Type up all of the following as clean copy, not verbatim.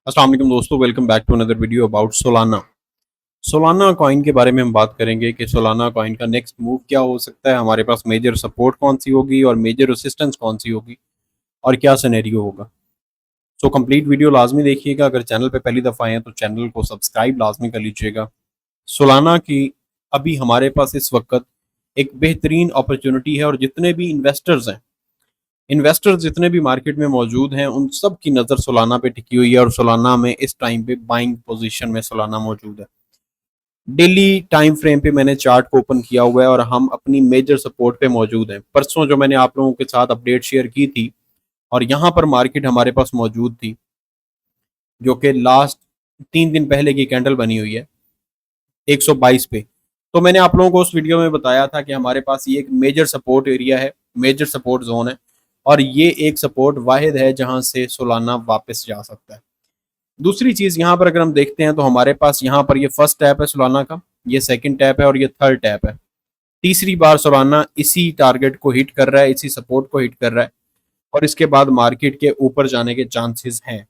अस्सलाम वालेकुम दोस्तों, welcome back to another video about Solana. Solana coin के बारे में हम बात करेंगे कि सोलाना कॉइन का नेक्स्ट मूव क्या हो सकता है, हमारे पास मेजर सपोर्ट कौन सी होगी और मेजर रेसिस्टेंस कौन सी होगी और क्या सिनेरियो होगा। सो कंप्लीट वीडियो लाजमी देखिएगा। अगर चैनल पे पहली दफ़ा आए हैं तो चैनल को सब्सक्राइब लाजमी कर लीजिएगा। सोलाना की अभी हमारे पास इस वक्त एक बेहतरीन अपॉर्चुनिटी है और जितने भी इन्वेस्टर्स जितने भी मार्केट में मौजूद हैं उन सब की नज़र सोलाना पे टिकी हुई है और सोलाना में इस टाइम पे बाइंग पोजीशन में सोलाना मौजूद है। डेली टाइम फ्रेम पे मैंने चार्ट को ओपन किया हुआ है और हम अपनी मेजर सपोर्ट पे मौजूद हैं। परसों जो मैंने आप लोगों के साथ अपडेट शेयर की थी और यहाँ पर मार्केट हमारे पास मौजूद थी, जो कि लास्ट 3 दिन पहले की कैंडल बनी हुई है 122 पे। तो मैंने आप लोगों को उस वीडियो में बताया था कि हमारे पास ये एक मेजर सपोर्ट एरिया है, मेजर सपोर्ट जोन है और ये एक सपोर्ट वाहिद है जहां से सोलाना वापस जा सकता है। दूसरी चीज यहाँ पर अगर हम देखते हैं तो हमारे पास यहाँ पर ये फर्स्ट टैप है सोलाना का, ये सेकंड टैप है और ये थर्ड टैप है। तीसरी बार सोलाना इसी टारगेट को हिट कर रहा है, इसी सपोर्ट को हिट कर रहा है और इसके बाद मार्केट के ऊपर जाने के चांसेस हैं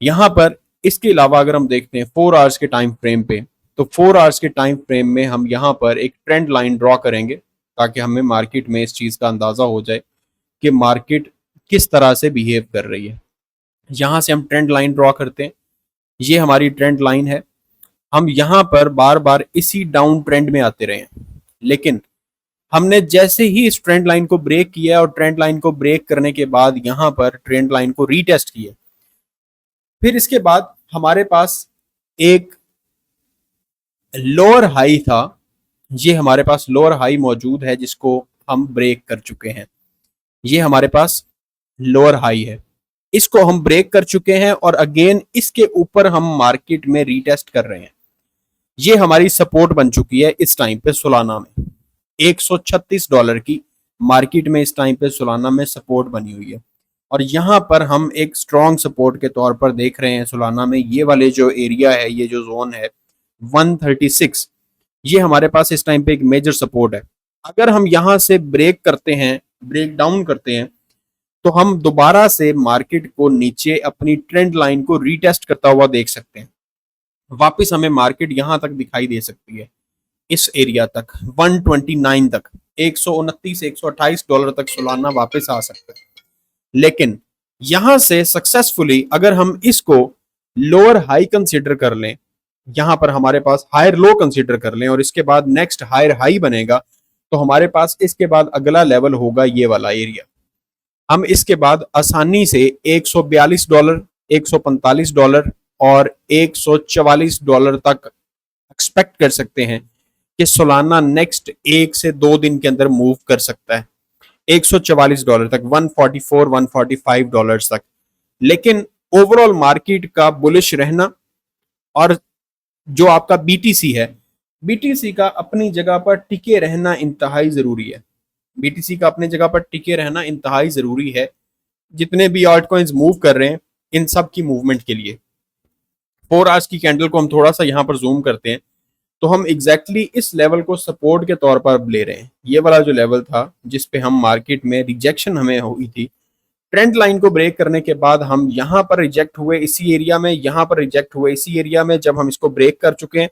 यहाँ पर। इसके अलावा अगर हम देखते हैं 4 आवर्स के टाइम फ्रेम पे, तो 4 आवर्स के टाइम फ्रेम में हम यहाँ पर एक ट्रेंड लाइन ड्रॉ करेंगे ताकि हमें मार्केट में इस चीज का अंदाजा हो जाए कि मार्केट किस तरह से बिहेव कर रही है। यहाँ से हम ट्रेंड लाइन ड्रॉ करते हैं, ये हमारी ट्रेंड लाइन है। हम यहाँ पर बार बार इसी डाउन ट्रेंड में आते रहे हैं, लेकिन हमने जैसे ही इस ट्रेंड लाइन को ब्रेक किया और ट्रेंड लाइन को ब्रेक करने के बाद यहाँ पर ट्रेंड लाइन को रीटेस्ट किया, फिर इसके बाद हमारे पास एक लोअर हाई था। ये हमारे पास लोअर हाई मौजूद है जिसको हम ब्रेक कर चुके हैं। ये हमारे पास लोअर हाई है, इसको हम ब्रेक कर चुके हैं और अगेन इसके ऊपर हम मार्केट में रीटेस्ट कर रहे हैं। ये हमारी सपोर्ट बन चुकी है इस टाइम पे सोलाना में। $136 की मार्केट में इस टाइम पे सोलाना में सपोर्ट बनी हुई है और यहाँ पर हम एक स्ट्रॉन्ग सपोर्ट के तौर पर देख रहे हैं सोलाना में ये वाले जो एरिया है, ये जो जोन है 136, ये हमारे पास इस टाइम पे एक मेजर सपोर्ट है। अगर हम यहाँ से ब्रेक करते हैं, ब्रेक डाउन करते हैं, तो हम दोबारा से मार्केट को नीचे अपनी ट्रेंड लाइन को रीटेस्ट करता हुआ देख सकते हैं। वापस हमें मार्केट यहां तक दिखाई दे सकती है, इस एरिया तक 129 तक, $129-128 तक सोलाना वापस आ सकता है। लेकिन यहां से सक्सेसफुली अगर हम इसको लोअर हाई कंसीडर कर लें, यहां पर हमारे पास हायर लो कंसीडर कर लें और इसके बाद नेक्स्ट हायर हाई बनेगा, तो हमारे पास इसके बाद अगला लेवल होगा ये वाला एरिया। हम इसके बाद आसानी से $142, $145 और $144 तक एक्सपेक्ट कर सकते हैं कि सोलाना नेक्स्ट 1 से 2 दिन के अंदर मूव कर सकता है $144 तक, $144-145 तक। लेकिन ओवरऑल मार्केट का बुलिश रहना और जो आपका बीटीसी है, बीटीसी का अपनी जगह पर टिके रहना इंतहाई जरूरी है। बीटीसी का अपनी जगह पर टिके रहना इंतहाई जरूरी है जितने भी आल्ट कॉइन्स मूव कर रहे हैं इन सब की मूवमेंट के लिए। 4 आवर्स की कैंडल को हम थोड़ा सा यहाँ पर जूम करते हैं तो हम एग्जैक्टली इस लेवल को सपोर्ट के तौर पर ले रहे हैं। ये वाला जो लेवल था जिस पे हम मार्केट में रिजेक्शन हमें हुई थी, ट्रेंड लाइन को ब्रेक करने के बाद हम यहाँ पर रिजेक्ट हुए इसी एरिया में, यहाँ पर रिजेक्ट हुए इसी एरिया में। जब हम इसको ब्रेक कर चुके हैं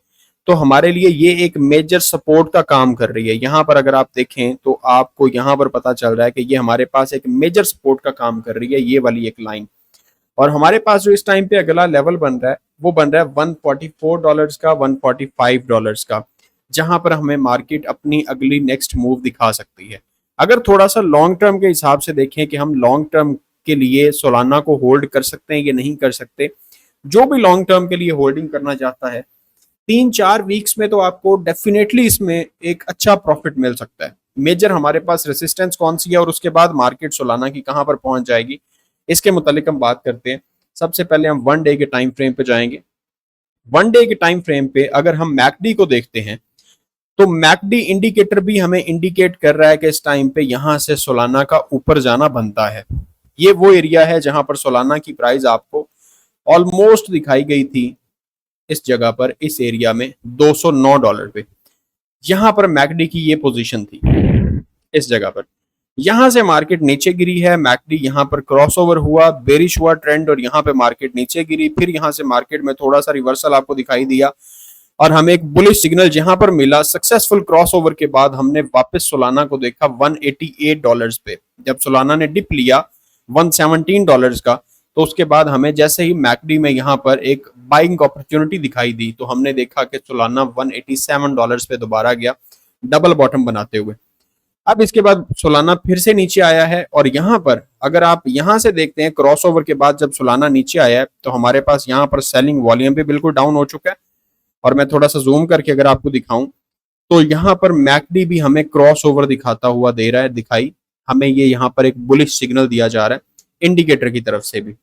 तो हमारे लिए ये एक मेजर सपोर्ट का काम कर रही है। यहाँ पर अगर आप देखें तो आपको यहाँ पर पता चल रहा है कि ये हमारे पास एक मेजर सपोर्ट का काम कर रही है, ये वाली एक लाइन। और हमारे पास जो इस टाइम पे अगला लेवल बन रहा है वो बन रहा है $144 का, $145 का, जहां पर हमें मार्केट अपनी अगली नेक्स्ट मूव दिखा सकती है। अगर थोड़ा सा लॉन्ग टर्म के हिसाब से देखें कि हम लॉन्ग टर्म के लिए सोलाना को होल्ड कर सकते हैं या नहीं कर सकते, जो भी लॉन्ग टर्म के लिए होल्डिंग करना चाहता है 3-4 वीक्स में तो आपको डेफिनेटली इसमें एक अच्छा प्रॉफिट मिल सकता है। मेजर हमारे पास रेसिस्टेंस कौन सी है और उसके बाद मार्केट सोलाना की कहां पर पहुंच जाएगी, इसके मुतालिक हम बात करते हैं। सबसे पहले हम 1 डे के टाइम फ्रेम पे जाएंगे। 1 डे के टाइम फ्रेम पे अगर हम मैकडी को देखते हैं तो मैकडी इंडिकेटर भी हमें इंडिकेट कर रहा है कि इस टाइम पे यहां से सोलाना का ऊपर जाना बनता है। ये वो एरिया है जहां पर सोलाना की प्राइस आपको ऑलमोस्ट दिखाई गई थी इस जगह पर, इस एरिया में $209 पे। यहां पर मैकडी की ये पोजीशन थी इस जगह पर। यहां से मार्केट नीचे गिरी है, मैकडी यहां पर क्रॉसओवर हुआ, बेरिश हुआ ट्रेंड और यहां पे मार्केट नीचे गिरी, फिर यहां से मार्केट में थोड़ा सा रिवर्सल आपको दिखाई दिया और हमें एक बुलिश सिग्नल जहां पर मिला। सक्सेसफुल क्रॉसओवर के बाद हमने वापस सोलाना को देखा $188 पे। जब सोलाना ने डिप लिया $117 का, तो उसके बाद हमें जैसे ही मैकडी में यहाँ पर एक बाइंग अपॉर्चुनिटी दिखाई दी, तो हमने देखा कि सोलाना $187 पे दोबारा गया डबल बॉटम बनाते हुए। अब इसके बाद सोलाना फिर से नीचे आया है और यहाँ पर अगर आप यहाँ से देखते हैं क्रॉसओवर के बाद जब सोलाना नीचे आया है, तो हमारे पास यहाँ पर सेलिंग वॉल्यूम भी बिल्कुल डाउन हो चुका है। और मैं थोड़ा सा जूम करके अगर आपको दिखाऊं, तो यहाँ पर मैकडी भी हमें क्रॉसओवर दिखाता हुआ दे रहा है दिखाई, हमें ये यहाँ पर एक बुलिश सिग्नल दिया जा रहा है इंडिकेटर की तरफ से भी।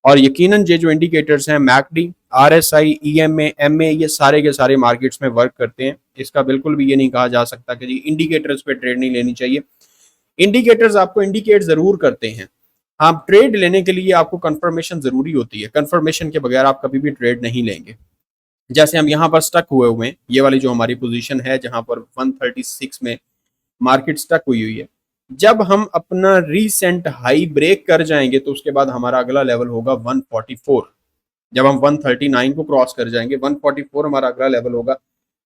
और यकीनन ये जो इंडिकेटर्स हैं मैकडी, आरएसआई, ईएमए, एमए, ये सारे के सारे मार्केट्स में वर्क करते हैं। इसका बिल्कुल भी ये नहीं कहा जा सकता कि जी इंडिकेटर्स पे ट्रेड नहीं लेनी चाहिए। इंडिकेटर्स आपको इंडिकेट जरूर करते हैं। हाँ, ट्रेड लेने के लिए आपको कंफर्मेशन जरूरी होती है, कंफर्मेशन के बगैर आप कभी भी ट्रेड नहीं लेंगे। जैसे हम यहाँ पर स्टक हुए हैं, ये वाली जो हमारी पोजीशन है जहां पर 136 में मार्केट स्टक हुई है, जब हम अपना रीसेंट हाई ब्रेक कर जाएंगे तो उसके बाद हमारा अगला लेवल होगा 144। जब हम 139 को क्रॉस कर जाएंगे, 144 हमारा अगला लेवल होगा।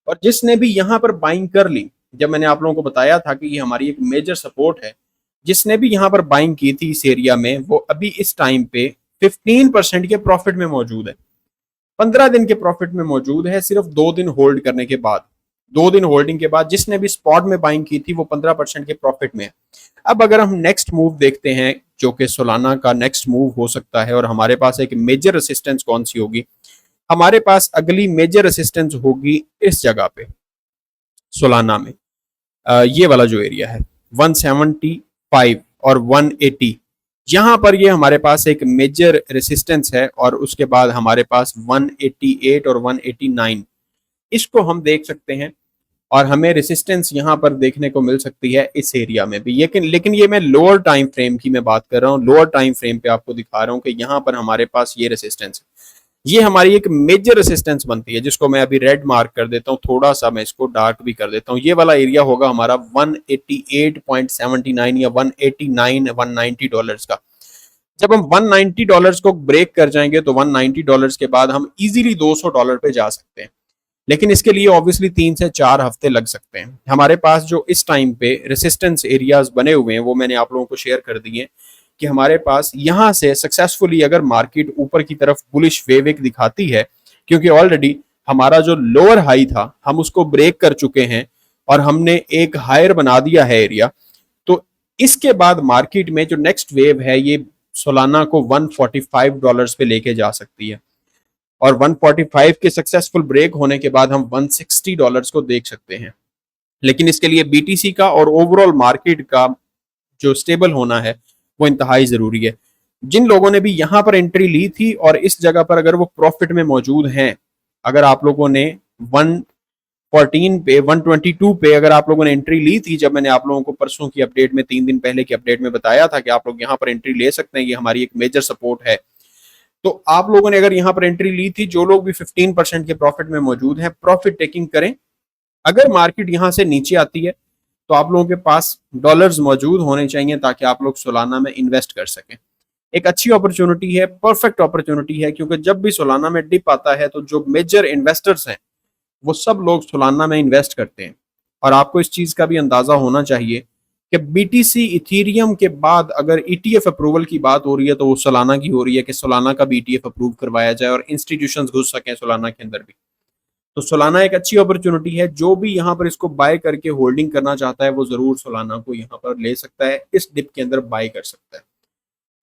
और जिसने भी यहाँ पर बाइंग कर ली, जब मैंने आप लोगों को बताया था कि ये हमारी एक मेजर सपोर्ट है, जिसने भी यहाँ पर बाइंग की थी इस एरिया में, वो अभी इस टाइम पे 15% के प्रॉफिट में मौजूद है, 15 दिन के प्रॉफिट में मौजूद है, सिर्फ 2 दिन होल्ड करने के बाद। 2 दिन होल्डिंग के बाद जिसने भी स्पॉट में बाइंग की थी वो 15% के प्रॉफिट में है। अब अगर हम नेक्स्ट मूव देखते हैं, जो कि सोलाना का नेक्स्ट मूव हो सकता है, और हमारे पास एक मेजर रेसिस्टेंस कौन सी होगी, हमारे पास अगली मेजर रेसिस्टेंस होगी इस जगह पे सोलाना में, ये वाला जो एरिया है 175 और 180, यहां पर ये हमारे पास एक मेजर रेसिस्टेंस है। और उसके बाद हमारे पास 188 और 189, इसको हम देख सकते हैं और हमें रेसिस्टेंस यहां पर देखने को मिल सकती है इस एरिया में भी। लेकिन ये मैं लोअर टाइम फ्रेम की मैं बात कर रहा हूँ, लोअर टाइम फ्रेम पे आपको दिखा रहा हूँ कि यहाँ पर हमारे पास ये रेसिस्टेंस है, ये हमारी एक मेजर रेसिस्टेंस बनती है, जिसको मैं अभी रेड मार्क कर देता हूँ, थोड़ा सा मैं इसको डार्क भी कर देता हूँ। ये वाला एरिया होगा हमारा 188.79 या 189 $190 का। जब हम $190 को ब्रेक कर जाएंगे तो $190 के बाद हम इजीली $200 पे जा सकते हैं, लेकिन इसके लिए ऑब्वियसली 3 से 4 हफ्ते लग सकते हैं। हमारे पास जो इस टाइम पे रेसिस्टेंस एरियाज बने हुए हैं वो मैंने आप लोगों को शेयर कर दिए कि हमारे पास यहाँ से सक्सेसफुली अगर मार्केट ऊपर की तरफ बुलिश वेव एक दिखाती है, क्योंकि ऑलरेडी हमारा जो लोअर हाई था हम उसको ब्रेक कर चुके हैं और हमने एक हायर बना दिया है एरिया, तो इसके बाद मार्केट में जो नेक्स्ट वेव है ये सोलाना को $145 पे लेके जा सकती है। और 145 के सक्सेसफुल ब्रेक होने के बाद हम $160 को देख सकते हैं। लेकिन इसके लिए बीटीसी का और ओवरऑल मार्केट का जो स्टेबल होना है वो इंतहाई जरूरी है। जिन लोगों ने भी यहाँ पर एंट्री ली थी और इस जगह पर अगर वो प्रॉफिट में मौजूद हैं, अगर आप लोगों ने 114 पे 122 पे अगर आप लोगों ने एंट्री ली थी, जब मैंने आप लोगों को परसों की अपडेट में 3 दिन पहले की अपडेट में बताया था कि आप लोग यहाँ पर एंट्री ले सकते हैं, ये हमारी एक मेजर सपोर्ट है, तो आप लोगों ने अगर यहाँ पर एंट्री ली थी, जो लोग भी 15% के प्रॉफिट में मौजूद हैं, प्रॉफिट टेकिंग करें। अगर मार्केट यहाँ से नीचे आती है तो आप लोगों के पास डॉलर्स मौजूद होने चाहिए ताकि आप लोग सोलाना में इन्वेस्ट कर सकें। एक अच्छी अपॉर्चुनिटी है, परफेक्ट अपॉर्चुनिटी है, क्योंकि जब भी सोलाना में डिप आता है तो जो मेजर इन्वेस्टर्स हैं वो सब लोग सोलाना में इन्वेस्ट करते हैं। और आपको इस चीज का भी अंदाजा होना चाहिए कि बीटीसी इथेरियम के बाद अगर ईटीएफ अप्रूवल की बात हो रही है तो वो सोलाना की हो रही है कि सोलाना का भी ईटीएफ अप्रूव करवाया जाए और इंस्टीट्यूशंस घुस सकें सोलाना के अंदर भी। तो सोलाना एक अच्छी अपॉर्चुनिटी है, जो भी यहाँ पर इसको बाय करके होल्डिंग करना चाहता है वो जरूर सोलाना को यहाँ पर ले सकता है, इस डिप के अंदर बाय कर सकता है।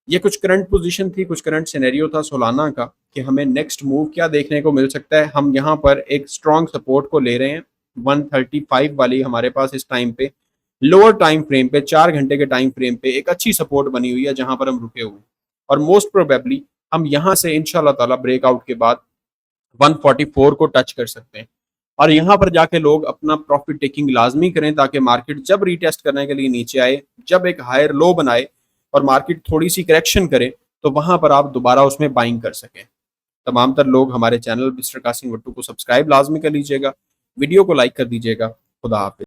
ये कुछ करंट पोजीशन थी, कुछ करंट सिनेरियो था सोलाना का कि हमें नेक्स्ट मूव क्या देखने को मिल सकता है। हम यहाँ पर एक स्ट्रॉन्ग सपोर्ट को ले रहे हैं, 135 वाली हमारे पास इस टाइम पे लोअर टाइम फ्रेम पे 4 घंटे के टाइम फ्रेम पे एक अच्छी सपोर्ट बनी हुई है जहां पर हम रुके हुए, और मोस्ट प्रोबेबली हम यहां से इंशाल्लाह ताला ब्रेकआउट के बाद 144 को टच कर सकते हैं। और यहाँ पर जाके लोग अपना प्रॉफिट टेकिंग लाजमी करें ताकि मार्केट जब रीटेस्ट करने के लिए नीचे आए, जब एक हायर लो बनाए और मार्केट थोड़ी सी करेक्शन करे, तो वहां पर आप दोबारा उसमें बाइंग कर सकें। तमाम तर लोग हमारे चैनल मिस्टर कासिम वट्टू को सब्सक्राइब लाजमी कर लीजिएगा, वीडियो को लाइक कर दीजिएगा। खुदा हाफिज।